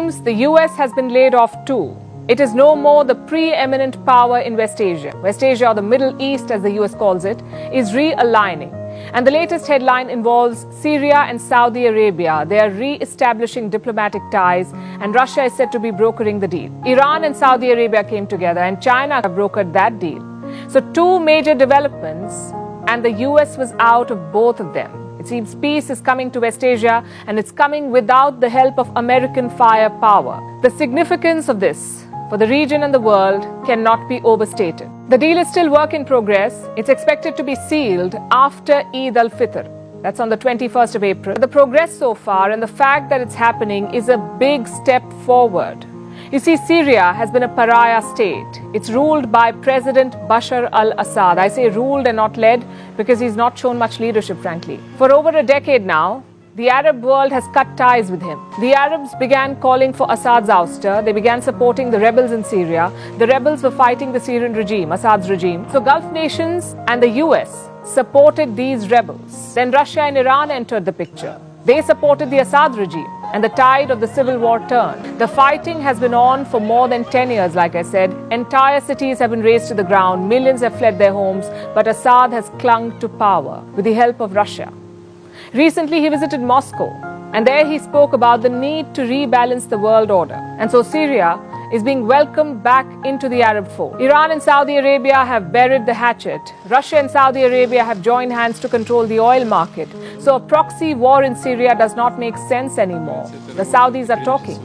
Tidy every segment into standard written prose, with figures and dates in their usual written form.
seems the US has been laid off too. It is no more the preeminent power in West Asia. West Asia, or the Middle East as the US calls it, is realigning. And the latest headline involves Syria and Saudi Arabia. They are re-establishing diplomatic ties, and Russia is said to be brokering the deal. Iran and Saudi Arabia came together, and China brokered that deal. So two major developments, and the US was out of both of them. It seems peace is coming to West Asia, and it's coming without the help of American firepower. The significance of this for the region and the world cannot be overstated. The deal is still work in progress. It's expected to be sealed after Eid al-Fitr. That's on the 21st of April. The progress so far and the fact that it's happening is a big step forward. You see, Syria has been a pariah state. It's ruled by President Bashar al-Assad. I say ruled and not led because he's not shown much leadership, frankly. For over a decade now, the Arab world has cut ties with him. The Arabs began calling for Assad's ouster. They began supporting the rebels in Syria. The rebels were fighting the Syrian regime, Assad's regime. So Gulf nations and the US supported these rebels. Then Russia and Iran entered the picture. They supported the Assad regime, and the tide of the civil war turned. The fighting has been on for more than 10 years, like I said. Entire cities have been razed to the ground. Millions have fled their homes, but Assad has clung to power with the help of Russia. Recently, he visited Moscow, and there he spoke about the need to rebalance the world order. And so Syria is being welcomed back into the Arab fold. Iran and Saudi Arabia have buried the hatchet. Russia and Saudi Arabia have joined hands to control the oil market. So a proxy war in Syria does not make sense anymore. The Saudis are talking.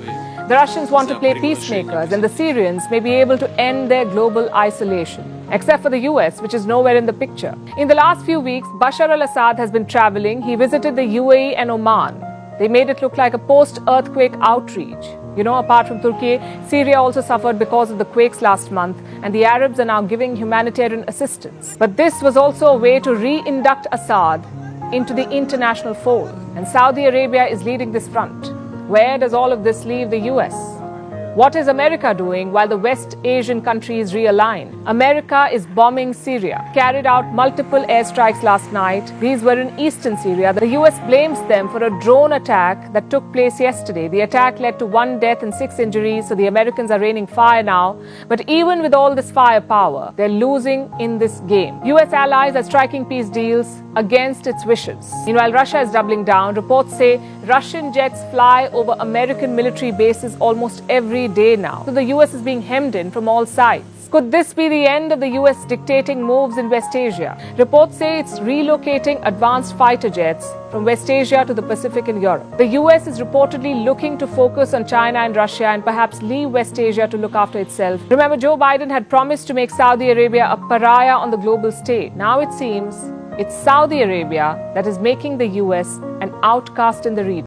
The Russians want to play peacemakers, and the Syrians may be able to end their global isolation. Except for the US, which is nowhere in the picture. In the last few weeks, Bashar al-Assad has been traveling. He visited the UAE and Oman. They made it look like a post-earthquake outreach. You know, apart from Turkey, Syria also suffered because of the quakes last month, and the Arabs are now giving humanitarian assistance. But this was also a way to re-induct Assad into the international fold. And Saudi Arabia is leading this front. Where does all of this leave the US? What is America doing while the West Asian countries realign? America is bombing Syria, carried out multiple airstrikes last night. These were in eastern Syria. The US blames them for a drone attack that took place yesterday. The attack led to 1 death and 6 injuries, so the Americans are raining fire now. But even with all this firepower, they're losing in this game. US allies are striking peace deals against its wishes. Meanwhile, Russia is doubling down. Reports say Russian jets fly over American military bases almost every day now. So the US is being hemmed in from all sides. Could this be the end of the US dictating moves in West Asia? Reports say it's relocating advanced fighter jets from West Asia to the Pacific and Europe. The US is reportedly looking to focus on China and Russia and perhaps leave West Asia to look after itself. Remember, Joe Biden had promised to make Saudi Arabia a pariah on the global stage. Now it seems it's Saudi Arabia that is making the US an outcast in the region.